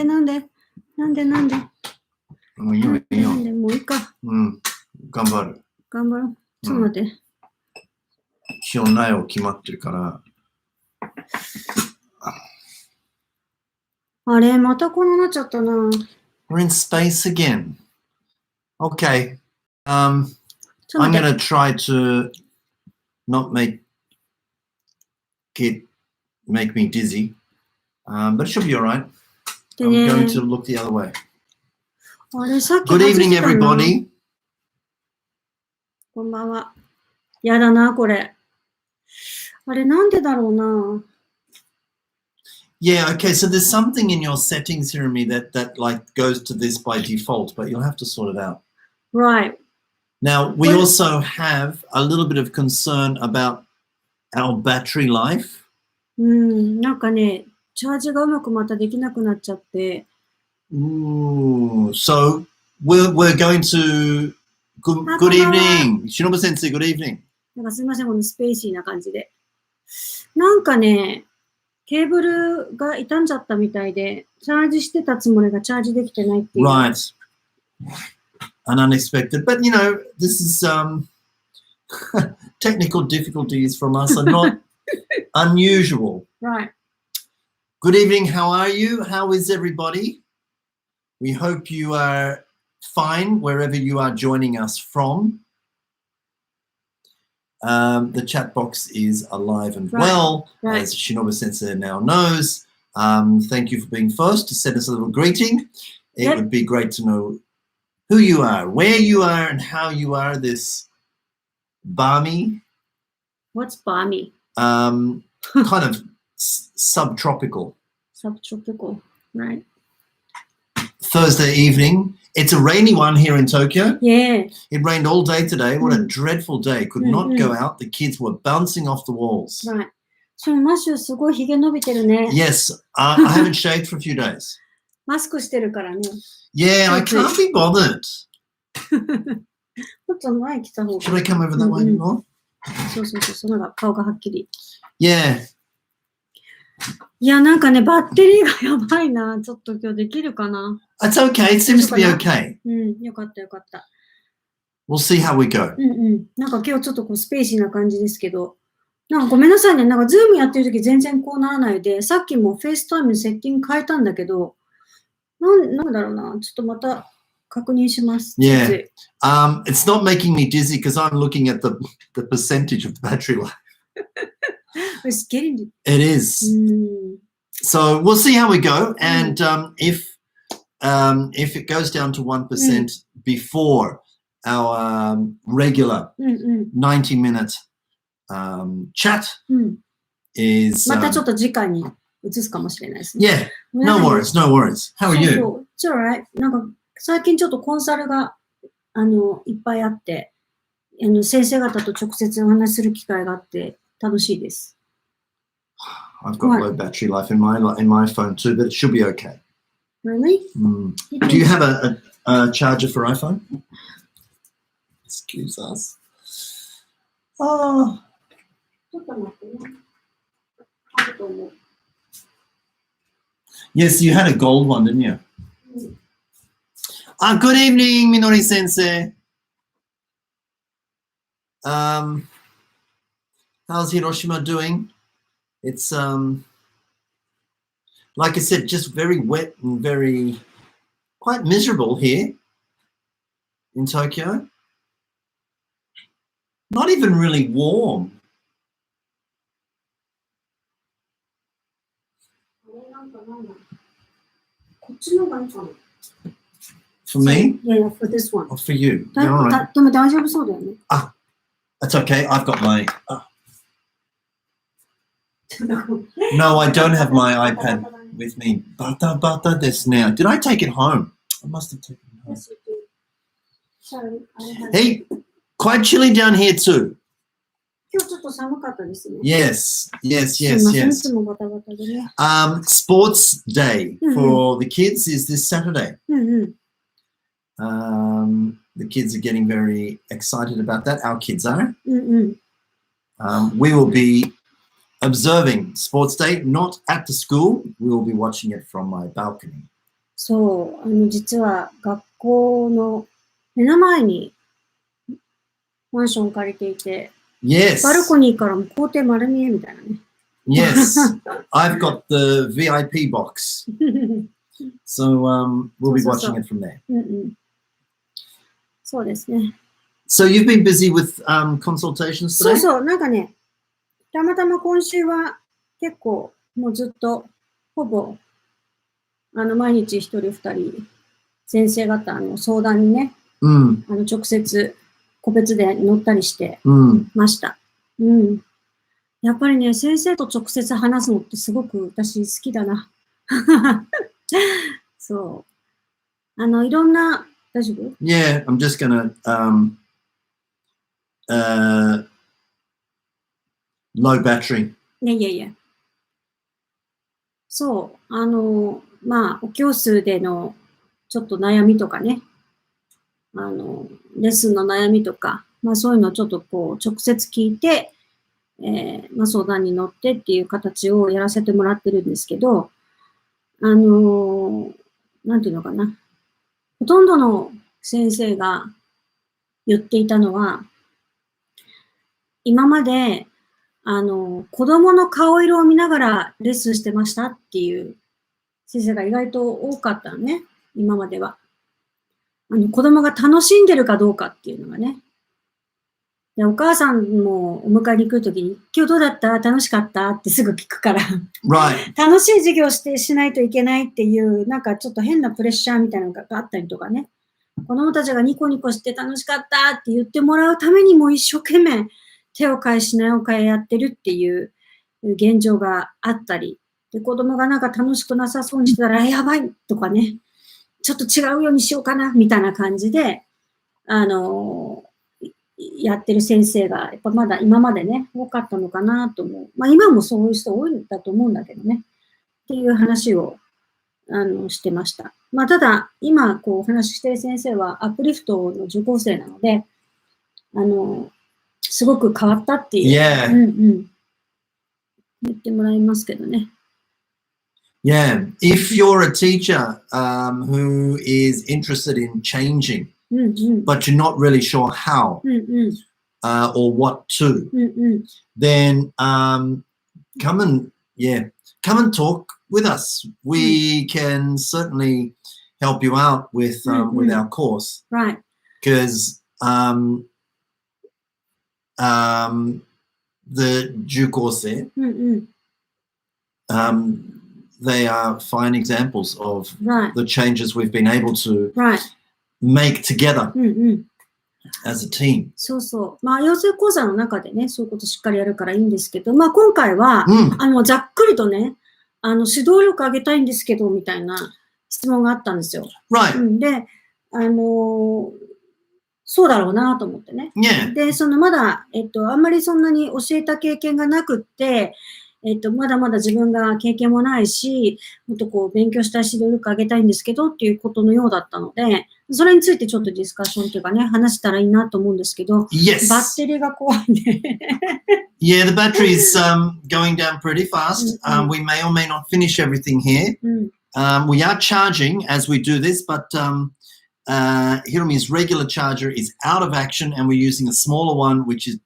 なんでもういいよ、いいよ。なんでもういいか。頑張る。頑張ろう。ちょっと待って。今日苗を決まってるから。あれ、またこうなっちゃったな。We're in space again. Okay. I'm going to try to not make me dizzy. But it should be all right. I'm going to look the other way. Good evening, everybody. こんばんは。やだな、これ。あれ、なんでだろうな。Yeah, okay, so there's something in your settings here in me that like goes to this by default, but you'll have to sort it out. Right. Now, we also have a little bit of concern about our battery life. なんかね、チャージがうまくまたできなくなっちゃって。So we're going to good evening. Shinobu Sensei, good evening. なんかすみません、このスペーシーな感じで。なんかね、ケーブルが傷んじゃったみたいで、チャージしてたつもりがチャージできてないっていう。Right. And unexpected. But, you know, this is technical difficulties from us are not unusual. Right. Good evening. How are you? How is everybody? We hope you are fine wherever you are joining us from. The chat box is alive and well, as Shinobu Sensei now knows. Thank you for being first to send us a little greeting. It would be great to know who you are, where you are, and how you are this balmy. What's balmy? Kind of subtropical. Subtropical, right. Thursday evening. It's a rainy one here in Tokyo. Yeah. It rained all day today. What a dreadful day. Could not go out. The kids were bouncing off the walls. Right. So, Mashu, すごいひげ伸びてるね。Yes. I haven't shaved for a few days. マスクしてるからね。Yeah, I can't be bothered. もっと前来た方が。Should I come over that way more? そう、そのが顔がはっきり。Yeah. いや、なんかね、バッテリーがやばいな。ちょっと今日できるかな。It's okay. It seems to be okay. よかった。We'll see how we go. なんか今日ちょっとこうスペーシーな感じですけど、なんかごめんなさいね。なんかズームやってるとき全然こうならないで、さっきもフェイスタイムのセッティング変えたんだけど、なんだろうな。ちょっとまた確認します。Yeah. It's not making me dizzy because I'm looking at the percentage of the battery life. It's getting it is. So we'll see how we go. And if it goes down to 1% before our regular 90-minute chat is またちょっと時間に移すかもしれないですね。Yeah, no worries. How are you? そう、it's alright. なんか最近ちょっとコンサルがいっぱいあって、先生方と直接お話しする機会があって楽しいです。I've got low battery life in my phone too, but it should be okay. Really? Do you have a charger for iPhone? Excuse us. Oh. Yes, you had a gold one, didn't you? Good evening, Minori Sensei. How's Hiroshima doing? It's like I said, just very wet and quite miserable here in Tokyo. Not even really warm. For me? Yeah, for this one. Or for you? でも大丈夫そうだよね。That's okay. I've got my... No, I don't have my iPad with me. Bata desu ne. Did I take it home? I must have taken it home. Yes, you did. Sorry, Hey, quite chilly down here too. 今日ちょっと寒かったですね。Yes. いつもバタバタでね。Sports day for the kids is this Saturday. The kids are getting very excited about that. Our kids are. We will be observing Sports Day, not at the school. We will be watching it from my balcony. そう、実は学校の目の前にマンション借りていて、Yes. バルコニーからも校庭丸見えみたいなね。Yes. I've got the VIP box. So we'll be watching it from there. そうですね。So you've been busy with consultations そう today? そう、なんかね、たまたま今週は結構もうずっとほぼ毎日一人二人先生方の相談にね、直接個別で乗ったりしてました。やっぱりね、先生と直接話すのってすごく私好きだな。そう。いろんな、大丈夫？ Yeah, I'm just gonna low battery. いや。そう。まあ、お教室でのちょっと悩みとかね。レッスンの悩みとか、まあそういうのをちょっとこう、直接聞いて、まあ相談に乗ってっていう形をやらせてもらってるんですけど、なんていうのかな。ほとんどの先生が言っていたのは、今まで、子供の顔色を見ながらレッスンしてましたっていう先生が意外と多かったのね、今までは。子供が楽しんでるかどうかっていうのがね。で、お母さんもお迎えに来るときに、今日どうだった？楽しかった？ってすぐ聞くから。Right. 楽しい授業しないといけないっていう、なんかちょっと変なプレッシャーみたいなのがあったりとかね。子供たちがニコニコして楽しかったって言ってもらうためにも一生懸命手を変え品を変えやってるっていう現状があったり。で、子供がなんか楽しくなさそうにしてたら、やばいとかね。ちょっと違うようにしようかな、みたいな感じで、やってる先生が、やっぱまだ今までね、多かったのかなと思う。まあ今もそういう人多いんだと思うんだけどね。っていう話を、してました。まあただ、今こうお話ししてる先生はアップリフトの受講生なので、すごく変わったっていう。Yeah. 言ってもらいますけどね。Yeah, if you're a teacher who is interested in changing, but you're not really sure how or what to, then come and talk with us. We can certainly help you out with our course, Right. because the 受講生, they are fine examples of the changes we've been able to make together as a team. そうそう。まあ、養成講座の中でね、そういうことしっかりやるからいいんですけど、まあ、今回は、ざっくりとね、指導力上げたいんですけど、みたいな質問があったんですよ。で、そうだろうなと思ってね。で、まだ、あんまりそんなに教えた経験がなくって、まだまだ自分が経験もないし、もっとこう勉強したい指導力上げたいんですけどっていうことのようだったので、それについてちょっとディスカッションというかね、話したらいいなと思うんですけど、バッテリーが怖いね。Yeah, the battery is going down pretty fast. We may or may not finish everything here. We are charging as we do this, but Hiromi's regular charger is out of action, and we're using a smaller one, which is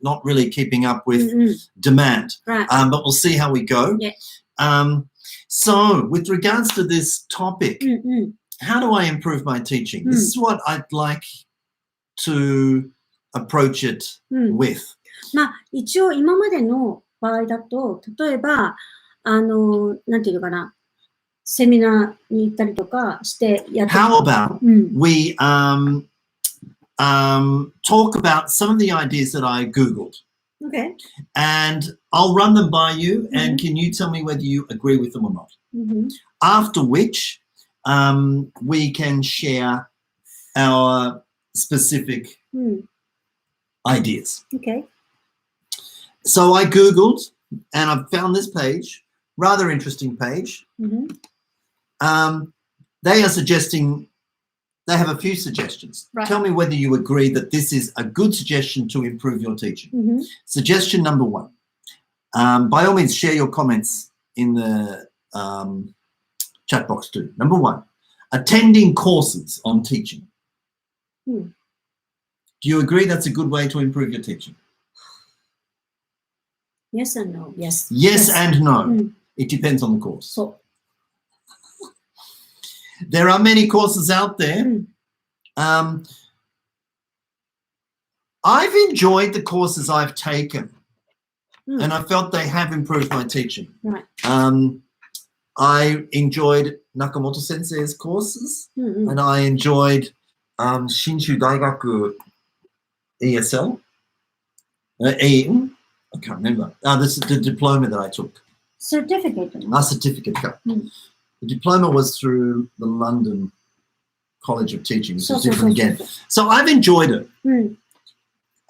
not really keeping up with demand. But we'll see how we go. So, with regards to this topic, how do I improve my teaching? This is what I'd like to approach it with. まあ、一応今までの場合だと、例えば、なんていうのかな、セミナーに行ったりとかしてやってる。How about we talk about some of the ideas that I Googled. Okay. And I'll run them by you, and can you tell me whether you agree with them or not? After which, we can share our specific ideas. Okay. So I Googled, and I've found this page, rather interesting page. They are suggesting, they have a few suggestions. Tell me whether you agree that this is a good suggestion to improve your teaching. Suggestion number 1. By all means, share your comments in the chat box too. Number 1, attending courses on teaching. Hmm. Do you agree that's a good way to improve your teaching? Yes and no. Yes. Yes and no. Mm. It depends on the course. So. There are many courses out there. I've enjoyed the courses I've taken, and I felt they have improved my teaching. Right. I enjoyed Nakamoto Sensei's courses, and I enjoyed Shinshu Daigaku ESL. I can't remember. This is the diploma that I took. Certificate. Certificate. The diploma was through the London College of Teaching, which is different again. So I've enjoyed it.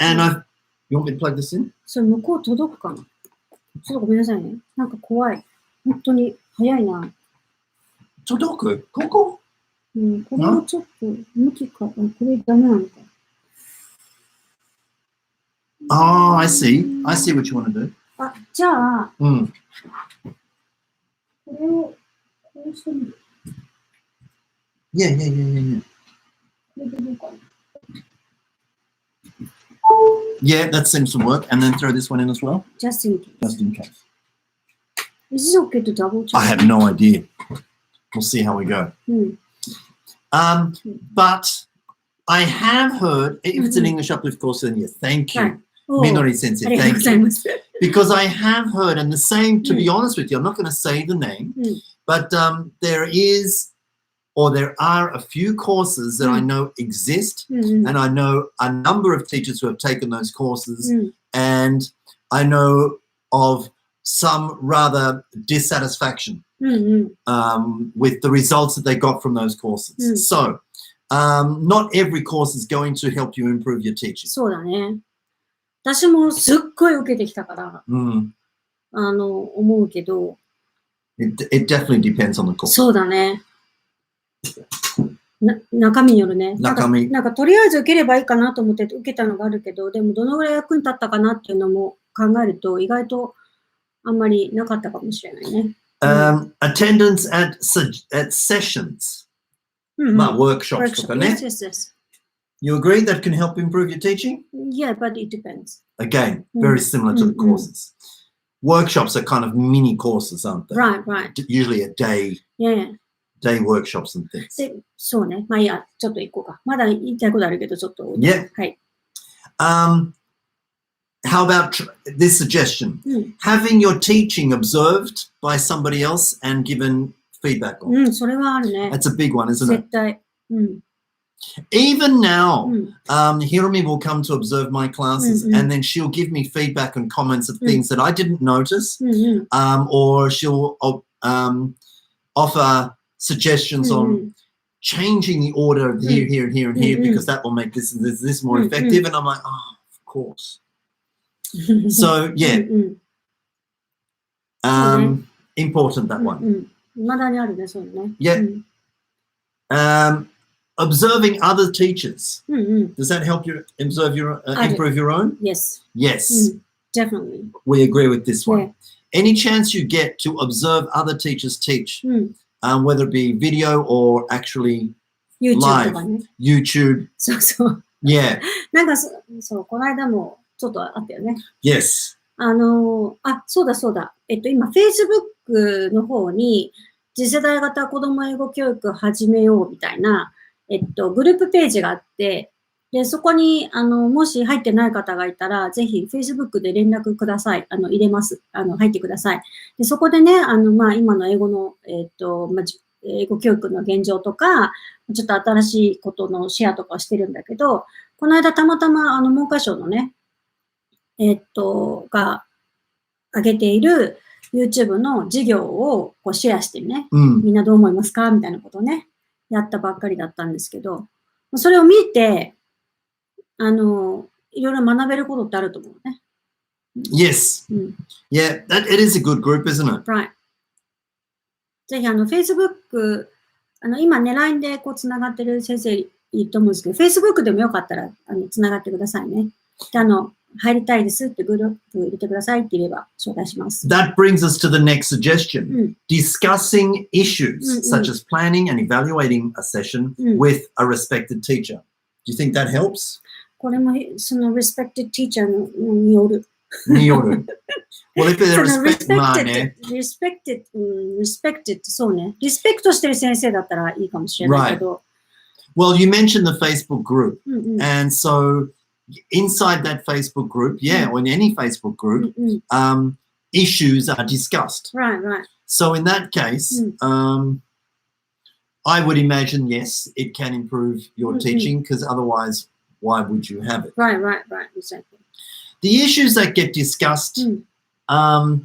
And you want me to plug this in? それ向こう届くかな？ちょっとごめんなさいね。なんか怖い。本当に早いな。届く？ここ？これはちょっと向きか。これダメなのか。Oh, I see. I see what you want to do. じゃあ、これをこうしてみる。Yeah. これでどうかな。Yeah, that seems to work. And then throw this one in as well. Just in case. Just in case. Is it okay to double check? I have no idea. We'll see how we go. But I have heard, if it's an English uplift course, then yes, thank you. Minori Sensei, thank you. Because I have heard, and the same, to be honest with you, I'm not going to say the name, but there are a few courses that I know exist, and I know a number of teachers who have taken those courses, and I know of some rather dissatisfaction with the results that they got from those courses. So, not every course is going to help you improve your teaching. そうだね。私もすっごい受けてきたから、思うけど。It definitely depends on the course. そうだね。中身によるね。なんかとりあえず受ければいいかなと思って受けたのがあるけど、でもどのぐらい役に立ったかなっていうのも考えると意外とあんまりなかったかもしれないね。Attendance at sessions. Workshops とかね。Yes. You agree that can help improve your teaching? Yeah, but it depends. Again, very similar to the courses. Workshops are kind of mini courses, aren't they? Right. Usually a day. Yeah. Day workshops and things. そうね。まあいいや、ちょっと行こうか。まだ言いたいことあるけど、ちょっと。Yeah. はい。How about this suggestion? Having your teaching observed by somebody else and given feedback on. それはあるね。That's a big one, isn't it? 絶対。Even now, Hiromi will come to observe my classes and then she'll give me feedback and comments of things that I didn't notice, or she'll offer suggestions on changing the order of here, and here, because that will make this more effective. And I'm like, oh, of course. So, yeah. Important, that one. まだにあるね、そうね。Yeah. Observing other teachers. Does that help you improve your own? Yes. Yes. Definitely. We agree with this one. Yeah. Any chance you get to observe other teachers teach, whether it be video or actually live, YouTube. そう。Yeah. なんかそう、この間もちょっとあったよね。Yes. そうだ。今、Facebook の方に、次世代型子ども英語教育始めようみたいな、グループページがあって、で、そこに、もし入ってない方がいたら、ぜひ Facebook で連絡ください。入れます。入ってください。で、そこでね、今の英語の、英語教育の現状とか、ちょっと新しいことのシェアとかしてるんだけど、この間たまたま、文科省のね、が上げている YouTube の授業をこうシェアしてね、みんなどう思いますかみたいなことをね、やったばっかりだったんですけど、それを見て、いろいろ学べることってあると思うね。Yes. Yeah, it is a good group, isn't it? Right. ぜひFacebook、今ね、LINE でこうつながってる先生いいと思うんですけど、Facebook でもよかったら、つながってくださいね。で、入りたいですってグループ入れてくださいって言えば紹介します。That brings us to the next suggestion. Discussing issues such as planning and evaluating a session with a respected teacher. Do you think that helps? これもその respected teacher による。による。Well, if they're respected そうね。リスペクトしてる先生だったらいいかもしれないけど。Well, you mentioned the Facebook group. And so inside that Facebook group, or in any Facebook group, issues are discussed. Right. So in that case, I would imagine, yes, it can improve your teaching, because otherwise, why would you have it? Right, exactly. The issues that get discussed are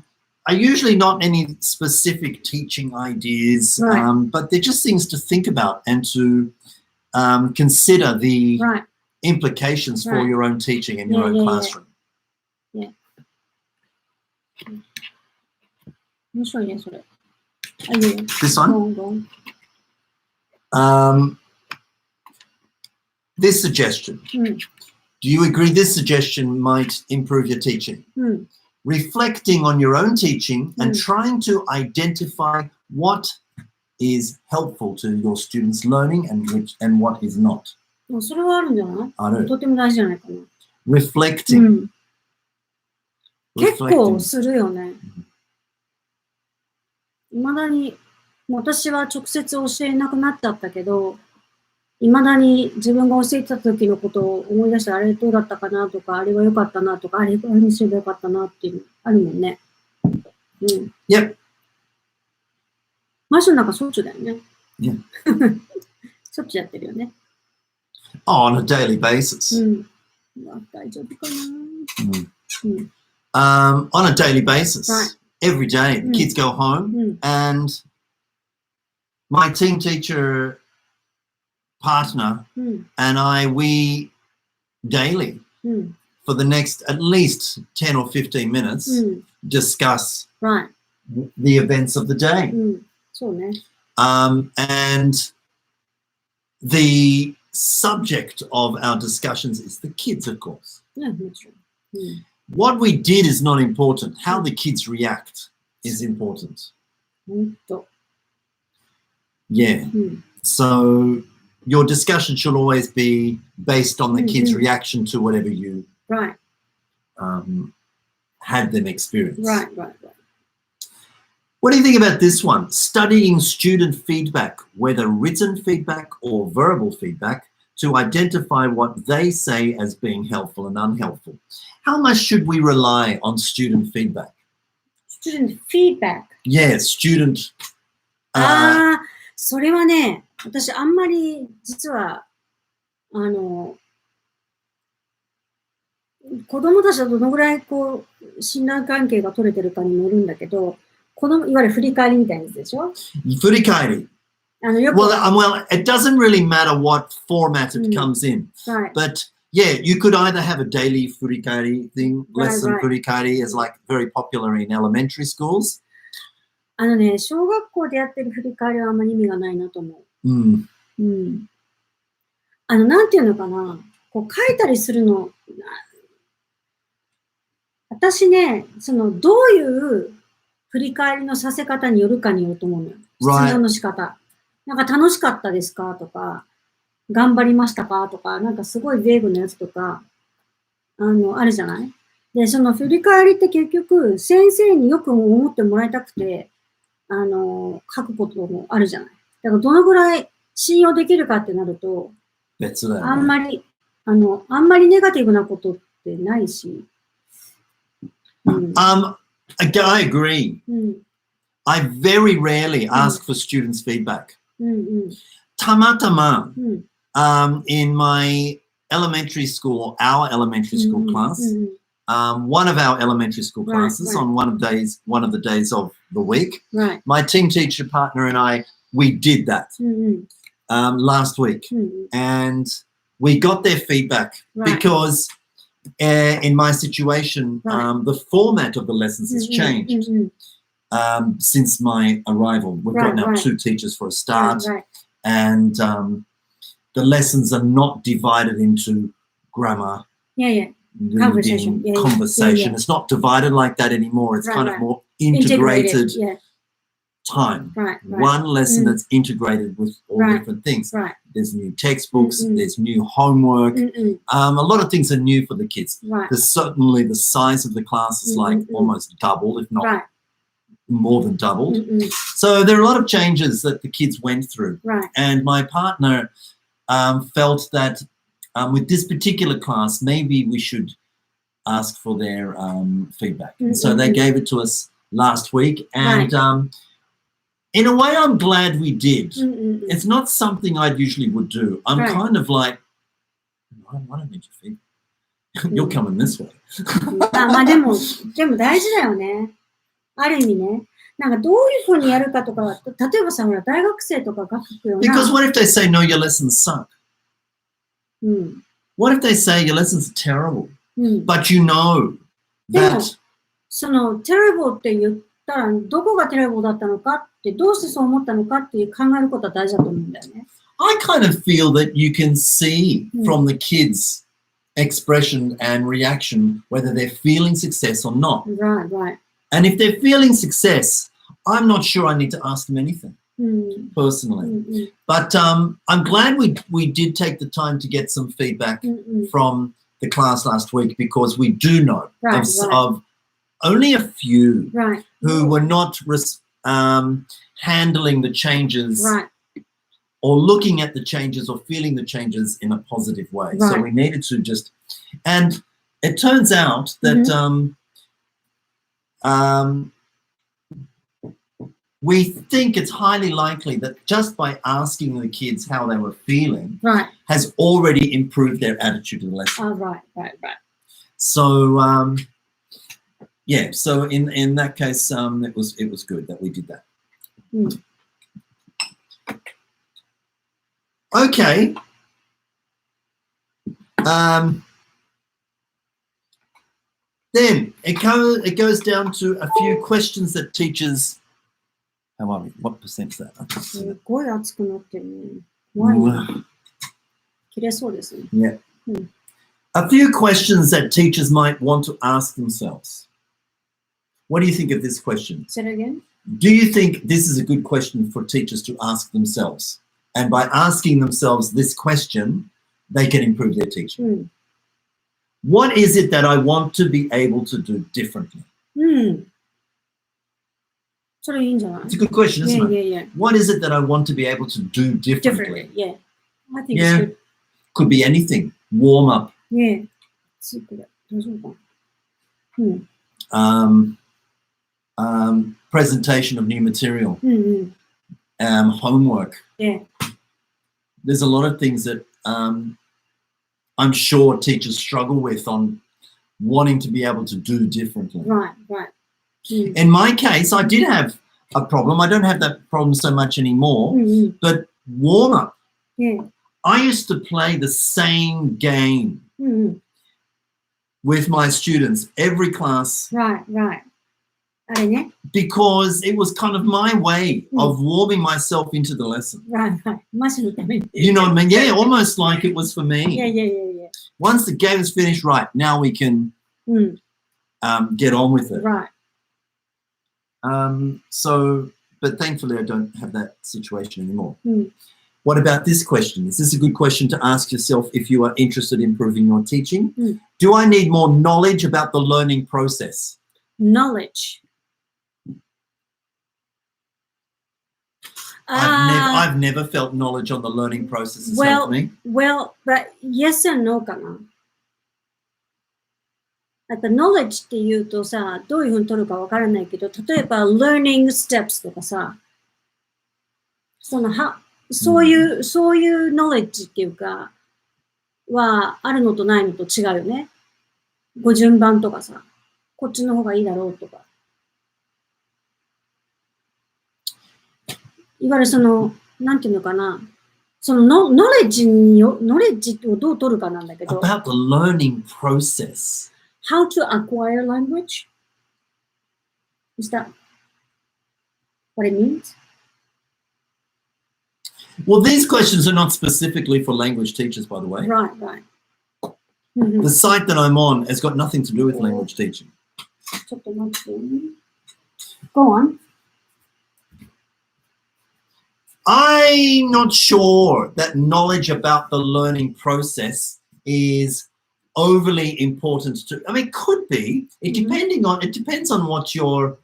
usually not any specific teaching ideas, but they're just things to think about and to consider the implications for your own teaching in your own classroom. Yeah. 面白いね、それ。This one? This suggestion. Do you agree this suggestion might improve your teaching? Reflecting on your own teaching and trying to identify what is helpful to your students' learning and what is not. それはあるんじゃない？ある。とても大事じゃないかな。Reflecting. 結構するよね。未だに、私は直接教えなくなっちゃったけど、未だに自分が教えてた時のことを思い出して、あれどうだったかなとか、あれは良かったなとか、あれにすれば良かったなっていうのあるもんね。Yep. マンションなんかしょっちゅうだよね。Yeah. しょっちゅうやってるよね。On a daily basis. 大丈夫かな。On a daily basis. Right. Every day, the kids go home and my team teacher partner and we daily for the next at least 10 or 15 minutes discuss the events of the day. And the subject of our discussions is the kids, of course. What we did is not important. How the kids react is important. Yeah. So your discussion should always be based on the kids' reaction to whatever you had them experience. Right. What do you think about this one? Studying student feedback, whether written feedback or verbal feedback, to identify what they say as being helpful and unhelpful. How much should we rely on student feedback? Student feedback? Yeah, student. それはね、私あんまり実は、子供たちとどのぐらいこう、信頼関係が取れてるかにもよるんだけど、いわゆる振り返りみたいなやつでしょ？振り返り。Well, it doesn't really matter what format it comes in. But yeah, you could either have a daily furikari thing, lesson furikari is like very popular in elementary schools. 小学校でやってる振り返りはあんまり意味がないなと思う。なんていうのかな、こう書いたりするの、私ね、どういう振り返りのさせ方によるかによると思うのよ。質問の仕方。なんか楽しかったですかとか、頑張りましたかとか、なんかすごいベーグのやつとか、あるじゃない？で、その振り返りって結局、先生によく思ってもらいたくて、書くこともあるじゃない？だからどのぐらい信用できるかってなると、あんまりネガティブなことってないし。I agree. I very rarely ask for students' feedback. Tamatama, in my elementary school or our elementary school class, one of our elementary school classes on one of the days of the week, my team teacher partner and I, we did that last week, and we got their feedback because in my situation, the format of the lessons has changed since my arrival. We've got now 2 teachers for a start, and the lessons are not divided into grammar, Conversation. reading, conversation. It's not divided like that anymore. It's kind of more integrated time. One lesson that's integrated with all different things. There's new textbooks, there's new homework. A lot of things are new for the kids. There's certainly the size of the class is like almost double, if not more than doubled. So there are a lot of changes that the kids went through. And my partner felt that with this particular class, maybe we should ask for their feedback. And so they gave it to us last week. And in a way, I'm glad we did. It's not something I usually would do. I'm kind of like, I don't need your feedback. You're coming this way. まあでも大事だよね。ある意味ね。なんかどういうふうにやるかとか、例えばさ、ほら、大学生とかが書くような。Because what if they say, no, your lessons suck? What if they say your lessons are terrible? But you know that... その、terrible って言ったら、どこが terrible だったのかって、どうしてそう思ったのかっていう考えることは大事だと思うんだよね。I kind of feel that you can see from the kids' expression and reaction whether they're feeling success or not. Right. And if they're feeling success, I'm not sure I need to ask them anything personally. But I'm glad we did take the time to get some feedback from the class last week, because we do know of only a few who were not handling the changes or looking at the changes or feeling the changes in a positive way. So we needed to just, and it turns out that we think it's highly likely that just by asking the kids how they were feeling has already improved their attitude to the lesson. Right. So yeah, so in that case, it was good that we did that. Okay. Then it goes down to a few questions that teachers. How are we? What percent is that? すごい熱くなってるね。怖いな。切れそうですね。Yeah. A few questions that teachers might want to ask themselves. What do you think of this question? Say it again. Do you think this is a good question for teachers to ask themselves? And by asking themselves this question, they can improve their teaching. What is it that I want to be able to do differently? それいいんじゃない? It's a good question, isn't it? Yeah. What is it that I want to be able to do differently? Yeah. I think it's good. Could be anything. Warm up. Yeah. Presentation of new material. Homework. Yeah. There's a lot of things that I'm sure teachers struggle with on wanting to be able to do differently. Right. In my case, I did have a problem. I don't have that problem so much anymore, but warm up. Yeah. I used to play the same game with my students every class. Right. あれね。 Because it was kind of my way of warming myself into the lesson. Right. マシのために。You know what I mean? Yeah, almost like it was for me. Yeah. Once the game is finished, right, now we can get on with it. Right. But thankfully I don't have that situation anymore. What about this question? Is this a good question to ask yourself if you are interested in improving your teaching? Do I need more knowledge about the learning process? Knowledge. I've never felt knowledge on the learning process has helped me. Well, but yes and no かな。なんか knowledge って言うとさ、どういうふうに取るかわからないけど、例えば learning steps とかさ、そういう knowledge っていうか、はあるのとないのと違うよね。ご順番とかさ、こっちの方がいいだろうとか。いわゆるその、なんていうのかな、そのノレッジをどう取るかなんだけど。About the learning process. How to acquire language? Is that what it means? Well, these questions are not specifically for language teachers, by the way. Right. The site that I'm on has got nothing to do with language teaching. ちょっと待って。Go on. I'm not sure that knowledge about the learning process is overly important to, I mean, it could be. It depends on what your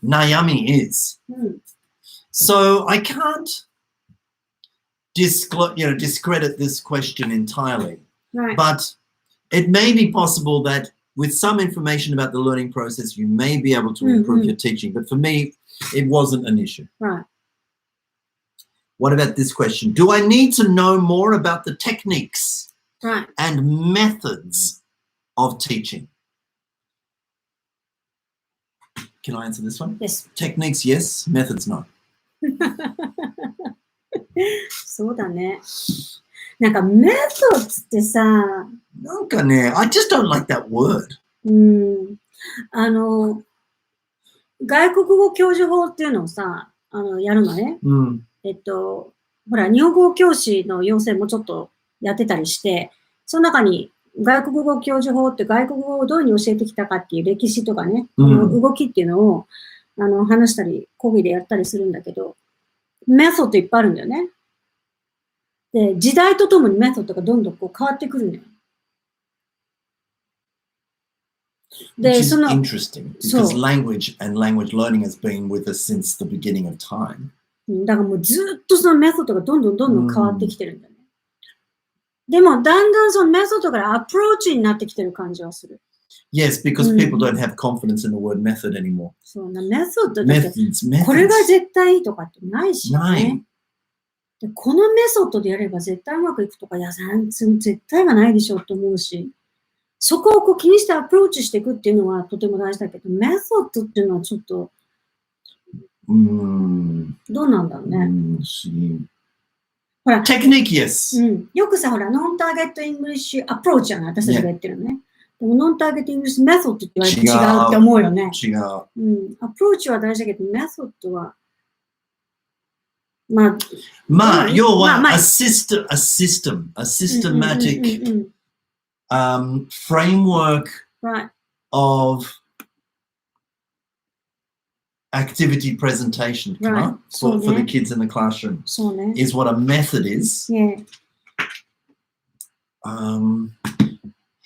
nayami is. So I can't discredit this question entirely. Right. But it may be possible that with some information about the learning process, you may be able to improve your teaching. But for me, it wasn't an issue. Right. What about this question? Do I need to know more about the techniques and methods of teaching? Can I answer this one? Yes. Techniques, yes. Methods, no. そうだね。なんかメソッドってさ、なんかね、I just don't like that word. 外国語教授法っていうのをさ、やるのね。ほら、日本語教師の養成もちょっとやってたりして、その中に外国語教授法って外国語をどういうふうに教えてきたかっていう歴史とかね、動きっていうのを話したり、講義でやったりするんだけど、メソッドいっぱいあるんだよね。で、時代とともにメソッドがどんどんこう変わってくるんだよ。で、Which is interesting, because language and language learning has been with us since the beginning of time. だからもうずっとそのメソッドがどんどん変わってきてるんだよね。でも、だんだんそのメソッドからアプローチになってきてる感じはする。Yes, because people don't have confidence in the word method anymore. そうな、メソッドだって、これが絶対いいとかってないしね。でこのメソッドでやれば絶対うまくいくとか、いや、絶対はないでしょうと思うし、そこをこう気にしてアプローチしていくっていうのはとても大事だけど、メソッドっていうのはちょっと、どうなんだろうね。ほら、テクニック、yes。よくさ、ほら、ノンターゲットイングリッシュアプローチじゃない、私たちが言ってるのね。でも、ノンターゲットイングリッシュメソッドって言われて違うって思うよね。違う。アプローチは大事だけど、メソッドは、まあ、要は、a systematic framework of activity presentation for the kids in the classroom is what a method is.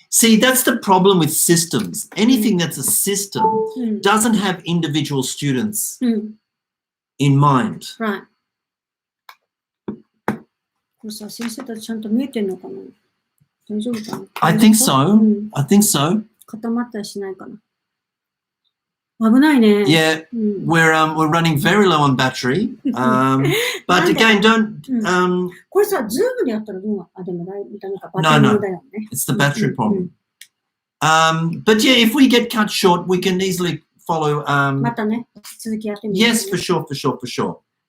See, that's the problem with systems. Anything that's a system doesn't have individual students in mind. Right. これさ、先生たちちゃんと見えてんのかな？大丈夫かな？ I think so. I think so. 固まったりしないかな？危ないね。Yeah, we're running very low on battery. But again, don't. これさ、ズームでやったらどうなの？あ、でもダメか。No, it's the battery problem. But yeah, if we get cut short, we can easily follow. またね、続きやってみる。Yes, for sure.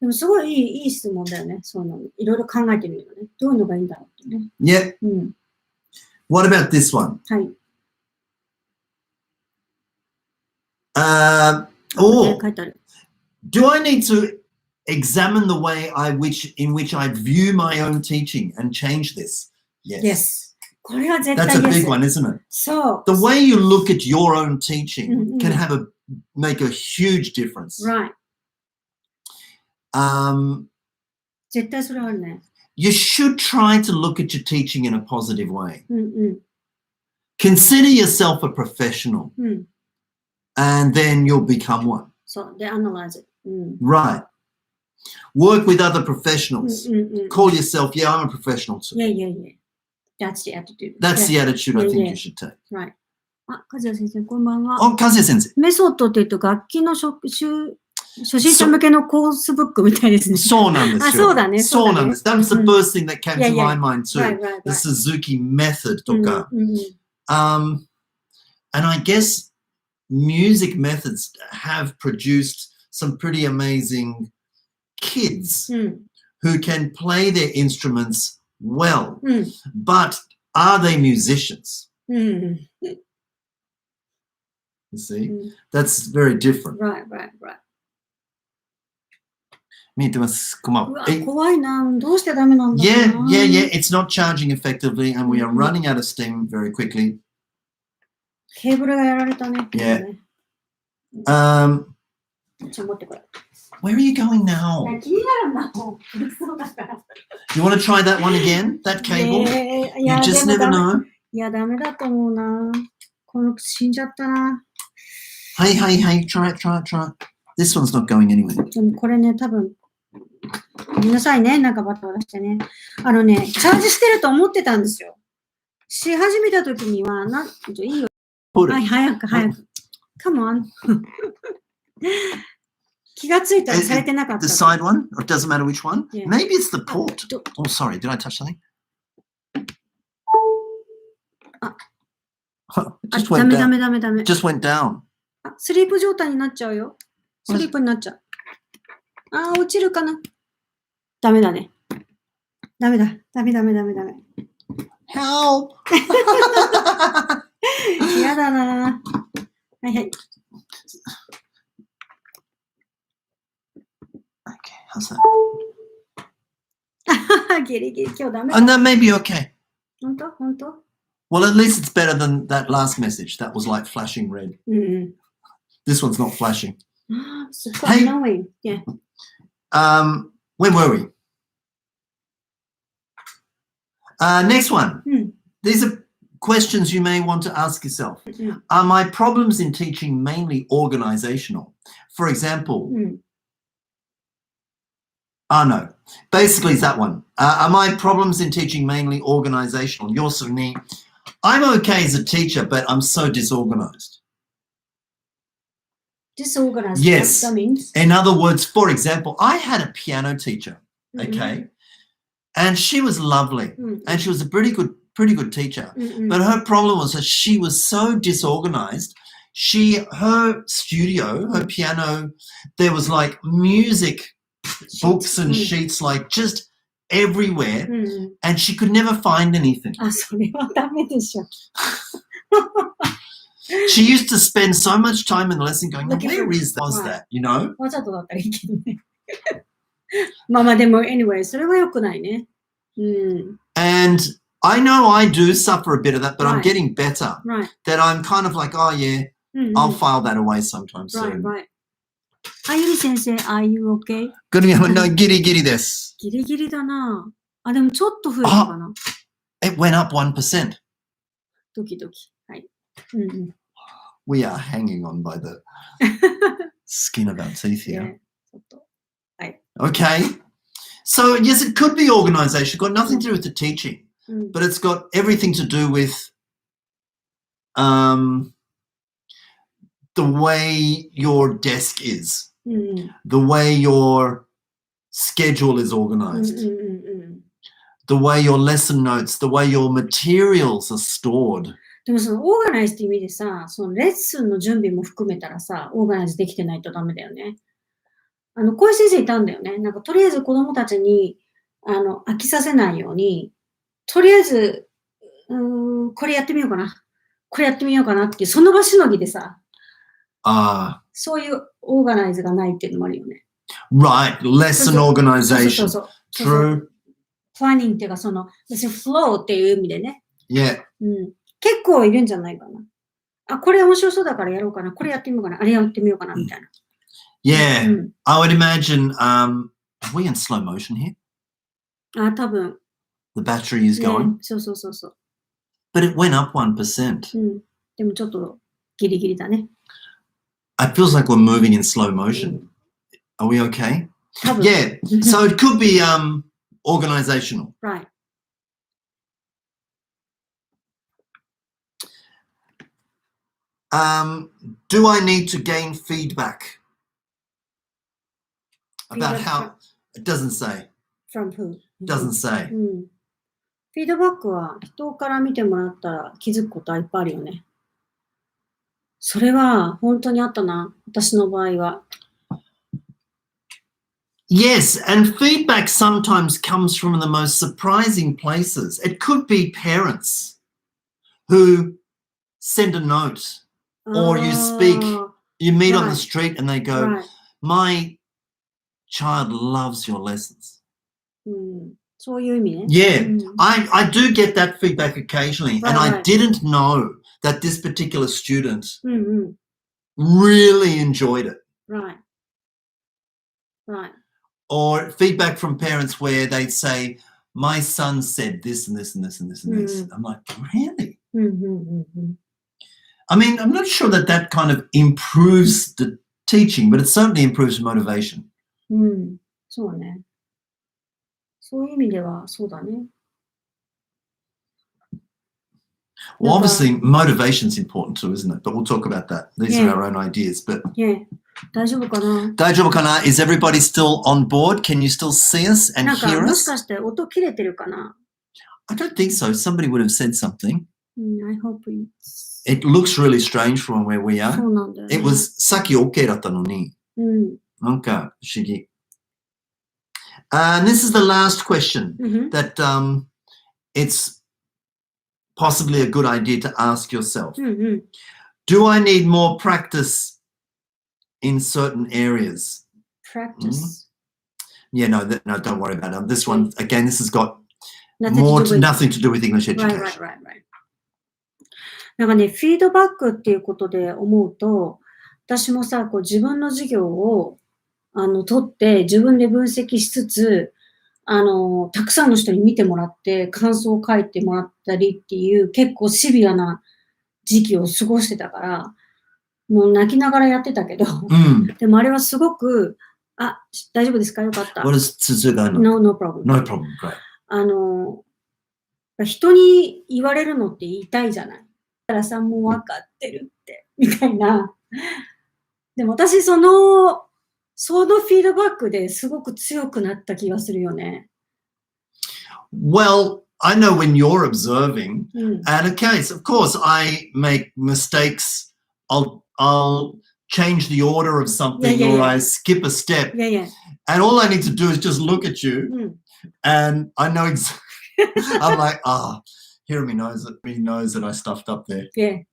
でもすごいいい質問だよね。そうなの。いろいろ考えてみるよね。どういうのがいいんだろうってね。Yeah. What about this one? はい。書いてある。Do I need to examine the way in which I view my own teaching and change this? Yes. これは絶対 That's a big one, isn't it? そう。The way you look at your own teaching can make a huge difference. Right. 絶対それはあるね。You should try to look at your teaching in a positive way. Consider yourself a professional, and then you'll become one. So they analyze it. Right. Work with other professionals. Call yourself, yeah, I'm a professional too. Yeah. That's the attitude. That's the attitude I think you should take. Right. あ、和也先生、こんばんは。和也先生。メソッドって言うと楽器の初心者向けのコースブックみたいですね。そうなんですよ。そうだね。そうなんです。That's the first thing that came to my mind too. The Suzuki method とか。And I guess music methods have produced some pretty amazing kids who can play their instruments well. But are they musicians? You see? That's very different. Right. 見えてます。こんばんうわは。怖いな。どうしてダメなんだろうな。 Yeah. It's not charging effectively, and we are running out of steam very quickly. ケーブルがやられたね。 Yeah. ね ちょ、持ってこれ。 Where are you going now? 気になるんだもん。そうだから。 You want to try that one again? That cable? い You や、 just でも never ダメ。 know. いや、ダメだと思うな。この死んじゃったな。 Hey, try it. This one's not going anywhere. でもこれね、多分、ごめんなさいね。なんかバタバタしてね。チャージしてると思ってたんですよ。し始めた時には、いいよ。 Put はい、 it. 早く。Come on. 気がついたらされてなかった。 The side one? Or it doesn't matter which one? Yeah. Maybe it's the port. Oh, sorry. Did I touch something? Just ダ went メ down. ダメ。 Just went down. スリープ状態になっちゃうよ。スリープになっちゃう。落ちるかな。ダメだね。ダメ。Help! やだな。はい。 Okay, how's that? ギリギリ今日ダメ。 Oh, no, maybe okay. 本当 Well, at least it's better than that last message. That was like flashing red. うん。 This one's not flashing. すっごい annoying. Yeah. Where were we? Next one. These are questions you may want to ask yourself. Are my problems in teaching mainly organizational? For example, no. Basically, it's that one. Are my problems in teaching mainly organizational?要するに, I'm okay as a teacher, but I'm so disorganized. Disorganized. Yes. That means? In other words, for example, I had a piano teacher, okay? And she was lovely. And she was a pretty good teacher. But her problem was that she was so disorganized. Her studio, her piano, there was like music books and sheets like just everywhere. And she could never find anything. それはダメでしょ。 She used to spend so much time in the lesson going, where was that, you know? わざとだったらいいけどね。まあでも anyway それは良くないね。And I know I do suffer a bit of that, but I'm Right. getting better. Right. That I'm kind of like, oh yeah, I'll file that away sometime soon. Right. ゆり先生 are you okay? No, giri desu. ギリギリだな。でもちょっと増えたかな。 It went up 1%. ドキドキ。はい。We are hanging on by the skin of our teeth here. Okay. So yes, it could be organization. Got nothing to do with the teaching, but it's got everything to do with the way your desk is, the way your schedule is organized, the way your lesson notes, the way your materials are stored. でもそのオーガナイズって意味でさ、そのレッスンの準備も含めたらさ、オーガナイズできてないとダメだよね。こういう先生いたんだよね。なんかとりあえず子供たちに飽きさせないように、とりあえずこれやってみようかな。これやってみようかなっていう、その場しのぎでさ、そういうオーガナイズがないっていうのもあるよね。Right, lesson organization. そう。True. プランニングっていうか、その、別にフローっていう意味でね。Yeah. 結構いるんじゃないかな。これ面白そうだからやろうかな。これやってみようかな。あれやってみようかな、みたいな。Yeah. I would imagine, are we in slow motion here? 多分。 The battery is going? そう。But it went up 1%. でもちょっとギリギリだね。It feels like we're moving in slow motion. Are we okay? 多分。Yeah. So it could be organizational. Right. Do I need to gain feedback about how? It doesn't say. From who? Doesn't say. フィードバックは人から見てもらったら気づくことはいっぱいあるよね。それは本当にあったな。私の場合は。Yes, and feedback sometimes comes from the most surprising places. It could be parents who send a note. Or you speak, you meet on the street and they go, my child loves your lessons. そういう意味ね。Yeah, I do get that feedback occasionally, and I Right. didn't know that this particular student really enjoyed it. Right. Right. Or feedback from parents where they'd say, my son said this and this and this and this and this. I'm like, really? I mean, I'm not sure that that kind of improves the teaching, but it certainly improves motivation. そうね。そういう意味ではそうだね。Well, obviously, motivation is important too, isn't it? But we'll talk about that. These are our own ideas. But 大丈夫かな？大丈夫かな? Is everybody still on board? Can you still see us and なんか hear もし us? かして音切れてるかな？ I don't think so. Somebody would have said something. I hope it's... It looks really strange from where we are. そうなんだよね。It was さっき OK だったのに。なんか不思議。And this is the last question that it's possibly a good idea to ask yourself. Do I need more practice in certain areas? Practice? Yeah, no, don't worry about it. This one, again, this has got nothing to do with English education. Right. なんかね、フィードバックっていうことで思うと、私もさ、こう自分の授業を取って自分で分析しつつ、たくさんの人に見てもらって感想を書いてもらったりっていう結構シビアな時期を過ごしてたから、もう泣きながらやってたけど、でもあれはすごく、大丈夫ですか？よかった。What is Tsuzugano? No problem. No problem, great. 人に言われるのって言いたいじゃない。だからさ、もう分かってるって、みたいな。でも私、そのフィードバックですごく強くなった気がするよね。Well, I know when you're observing, and okay, so of course I make mistakes. I'll change the order of something or I skip a step. And all I need to do is just look at you and I know exactly. I'm like, Hirami knows that I stuffed up there. Yeah.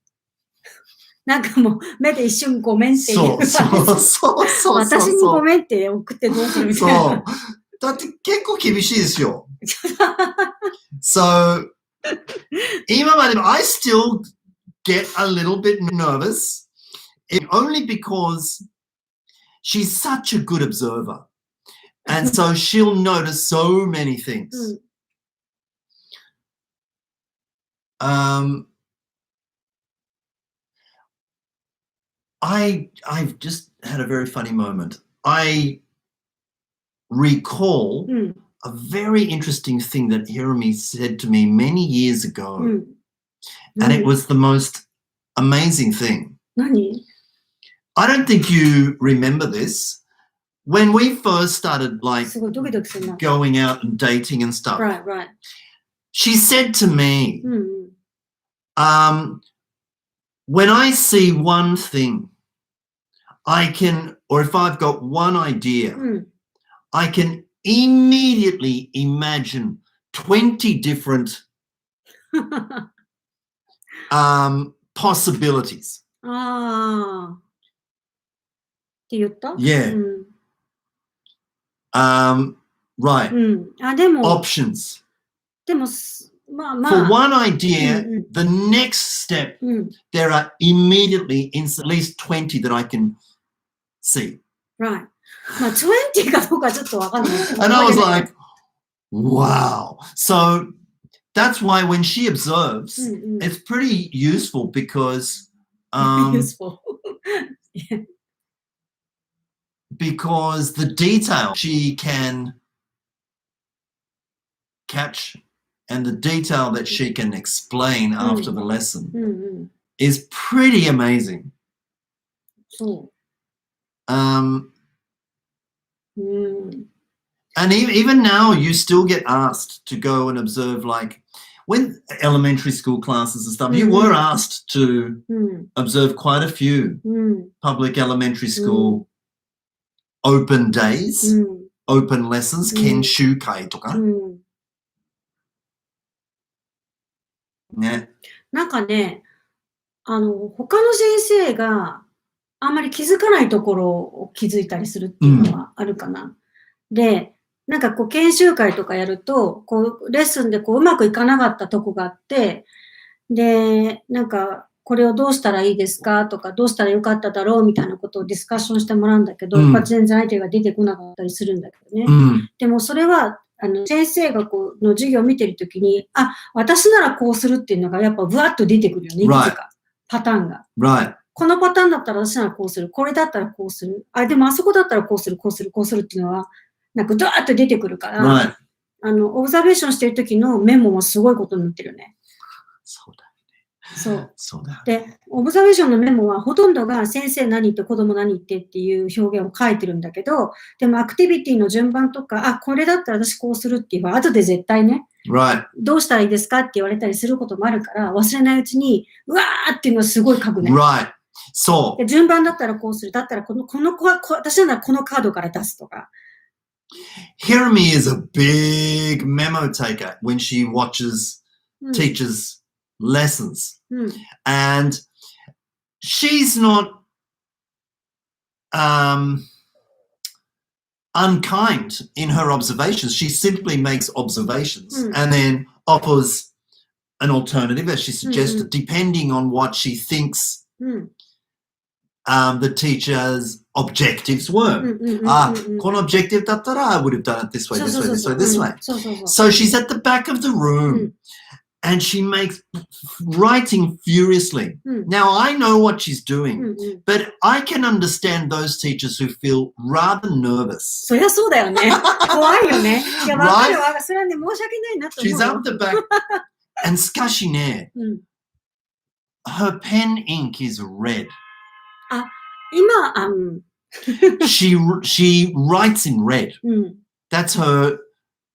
なんかもう目で一瞬ごめんっていう。そう。私にごめんって送ってどうするみたいな。そう。だって結構厳しいですよ。So, 今までも I still get a little bit nervous, only because she's such a good observer. And so she'll notice so many things. I've just had a very funny moment. I recall a very interesting thing that Hirami said to me many years ago. And it was the most amazing thing. I don't think you remember this. When we first started going out and dating and stuff, right. She said to me, when I see one thing, or if I've got one idea, I can immediately imagine 20 different possibilities. って言った？ Yeah. Right. Options. でも、For one idea, the next step, there are immediately at least 20 that I can see. Right. 20かどうかちょっとわかんない。And I was like, wow. So that's why when she observes, it's pretty useful because useful. Because the detail she can catch and the detail that she can explain after the lesson is pretty amazing. And even now, you still get asked to go and observe, like when elementary school classes and stuff, you were asked to observe quite a few public elementary school open days, open lessons, kenshu kai toka. ね。なんかね、他の先生があんまり気づかないところを気づいたりするっていうのはあるかな。で、なんかこう研修会とかやると、こうレッスンでこううまくいかなかったとこがあって、で、なんかこれをどうしたらいいですかとか、どうしたらよかっただろうみたいなことをディスカッションしてもらうんだけど、やっぱ全然相手が出てこなかったりするんだけどね。でもそれは、先生がこうの授業を見てるときに、あ、私ならこうするっていうのがやっぱブワッと出てくるよね、いくつか。パターンが。このパターンだったら私ならこうする。これだったらこうする。あ、でもあそこだったらこうする、こうする、こうするっていうのは、なんかドワーッと出てくるから、オブザベーションしてる時のメモもすごいことになってるよね。そうだ。そう。で、オブザベーションのメモはほとんどが先生何言って子供何言ってっていう表現を書いてるんだけど、でもアクティビティの順番とか、あ、これだったら私こうするっていうのは後で絶対ね、どうしたらいいですかって言われたりすることもあるから、忘れないうちに、うわーっていうのをすごい書くね。そう。順番だったらこうする。だったら私ならこのカードから出すとか。Hirami is a big memo taker when she watches teachers' lessons. And she's not unkind in her observations. She simply makes observations and then offers an alternative, as she suggested, depending on what she thinks the teacher's objectives were. Kon objective dattara, I would have done it this way, this way, this way, this way. So she's at the back of the room and she makes writing furiously. Now I know what she's doing, but I can understand those teachers who feel rather nervous. そりゃそうだよね。怖いよね。いや、わかるわ。それはね、申し訳ないなと思う。She's up the back and skashine. Her pen ink is red. あ、今、she writes in red. That's her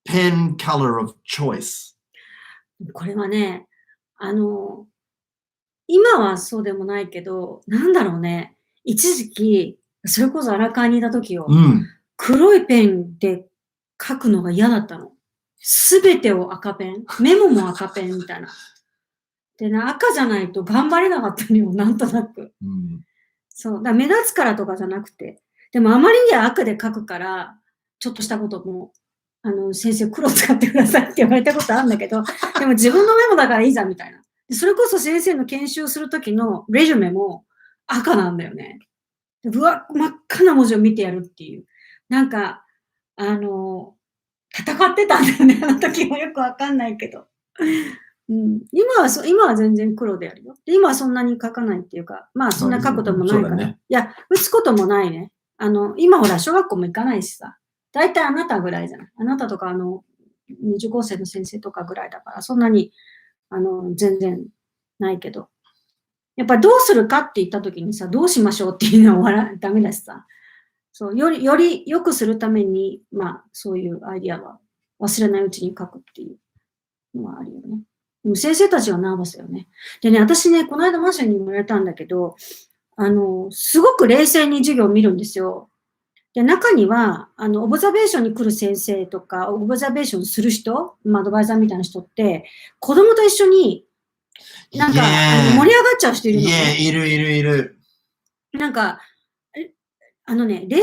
pen color of choice. これはね、今はそうでもないけど、なんだろうね。一時期、それこそ荒川にいた時よ。黒いペンで書くのが嫌だったの。すべてを赤ペン。メモも赤ペンみたいな。でね、赤じゃないと頑張れなかったのよ、なんとなく。そう。だ目立つからとかじゃなくて。でもあまりに赤で書くから、ちょっとしたことも、先生黒使ってくださいって言われたことあるんだけど、でも自分のメモだからいいじゃんみたいな。でそれこそ先生の研修するときのレジュメも赤なんだよね。で真っ赤な文字を見てやるっていう。なんか、戦ってたんだよね、あの時もよくわかんないけど。今は全然黒でやるよ。で今はそんなに書かないっていうか、まあそんな書くこともないから。いや、打つこともないね。今ほら小学校も行かないしさ。だいたいあなたぐらいじゃない。あなたとか25歳の先生とかぐらいだから、そんなに、全然ないけど。やっぱりどうするかって言った時にさ、どうしましょうっていうのはダメだしさ。そう、より良くするために、まあ、そういうアイディアは忘れないうちに書くっていうのはあるよね。でも先生たちはナーバスだよね。でね、私ね、この間マシャにも言われたんだけど、すごく冷静に授業を見るんですよ。で、中には、オブザベーションに来る先生とか、オブザベーションする人、アドバイザーみたいな人って、子供と一緒に、なんか、盛り上がっちゃう人いるのね。いる。なんか、冷静に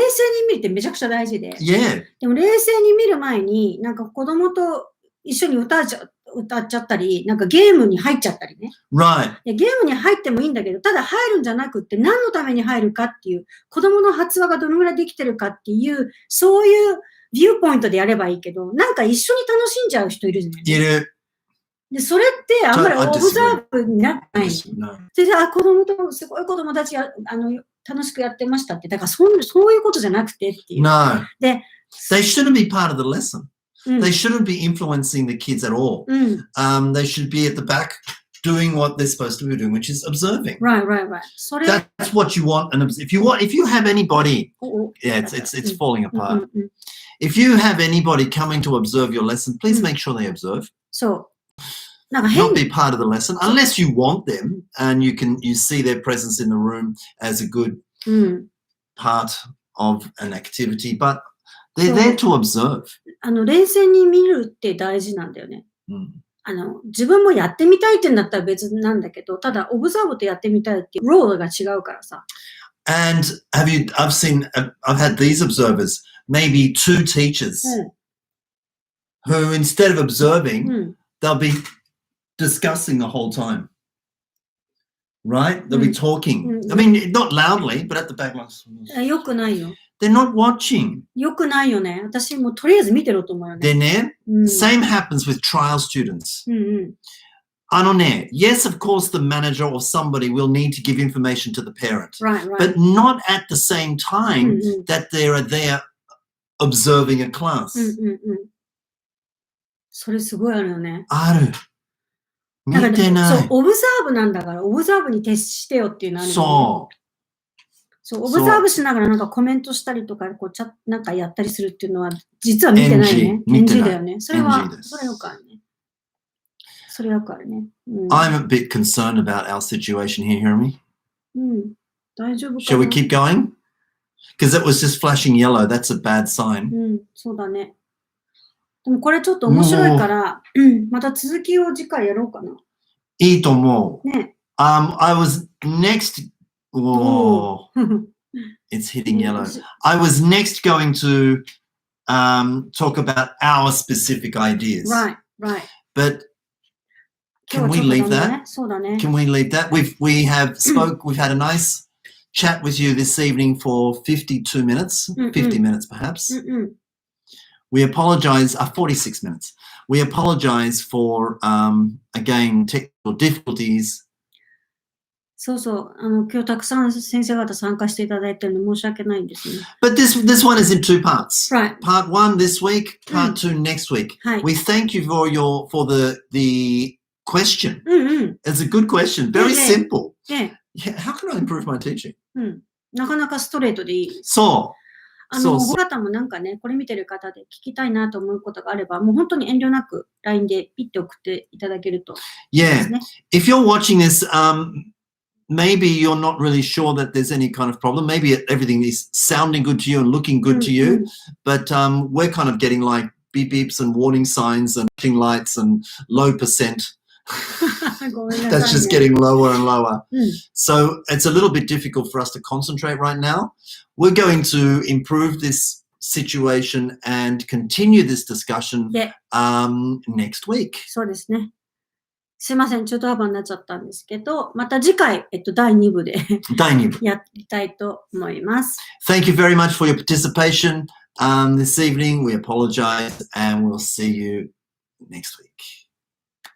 見るってめちゃくちゃ大事で。Yeah. でも冷静に見る前に、なんか子供と一緒に歌っちゃったり、なんかゲームに入っちゃったりね。Right. でゲームに入ってもいいんだけど、ただ入るんじゃなくって何のために入るかっていう、子供の発話がどのぐらいできてるかっていう、そういうビューポイントでやればいいけど、なんか一緒に楽しんじゃう人いるじゃないですか。で、それってあんまりオブザーブになってない。それで、子供と、すごい子供たちが、楽しくやってましたって。だからそういうことじゃなくてっていう。No. で、they shouldn't be part of the lesson. They shouldn't be influencing the kids at all. They should be at the back doing what they're supposed to be doing, which is observing. Right. That's what you want. And if you have anybody, it's falling apart. If you have anybody coming to observe your lesson, please make sure they observe. So, not be part of the lesson unless you want them and you see their presence in the room as a good part of an activity, but they're there to observe. 冷静に見るって大事なんだよね。自分もやってみたいってんだったら別なんだけど、ただオブザーブとやってみたいっていうロールが違うからさ。And I've had these observers, maybe 2 teachers who instead of observing, they'll be discussing the whole time. Right? They'll be talking. I mean, not loudly, but at the back. よくないよ。They're not watching. よくないよね。私もとりあえず見てろと思うよね。でね、same happens with trial students. ね、yes, of course, the manager or somebody will need to give information to the parent. Right. But not at the same time that they are there observing a class. それすごいあるよね。ある。見てない。そう、オブザーブなんだから、オブザーブに徹してよっていうのあるよね。そう、オブザーブしながらなんかコメントしたりとか、こうなんかやったりするっていうのは、実は見てないね。NG だよね。それよくあるね。それよくあるね。I'm a bit concerned about our situation here, Hiromi. 大丈夫かな。Shall we keep going? Because it was just flashing yellow. That's a bad sign. そうだね。でもこれちょっと面白いから、また続きを次回やろうかな。いいと思う。ね。I was next. Oh, it's hitting yellow. I was next going to talk about our specific ideas. Right. But can we leave that? そうだね。Can we leave that? We've had a nice chat with you this evening for 52 minutes, 50 minutes perhaps. We apologize, 46 minutes. We apologize for, again, technical difficulties. そうそう。今日たくさん先生方参加していただいてるの申し訳ないんですね。But this one is in 2 parts. Right. Part 1 this week, part 2 next week. We thank you for the question. It's a good question. Very simple. Yeah. How can I improve my teaching? なかなかストレートでいい。そう。他方もなんかね、これ見てる方で聞きたいなと思うことがあれば、もう本当に遠慮なく LINE でピッて送っていただけるといいですね。Yeah. If you're watching this, maybe you're not really sure that there's any kind of problem. Maybe everything is sounding good to you and looking good to you. But we're kind of getting like beep beeps and warning signs and flashing lights and low percent. That's just getting lower and lower. So it's a little bit difficult for us to concentrate right now. We're going to improve this situation and continue this discussion next week. そうですね。すいません、中途半端になっちゃったんですけど、また次回、第2部でやりたいと思います。Thank you very much for your participation this evening. We apologize and we'll see you next week.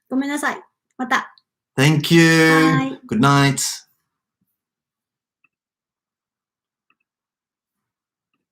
ごめんなさい。また。Thank you. Bye. Good night.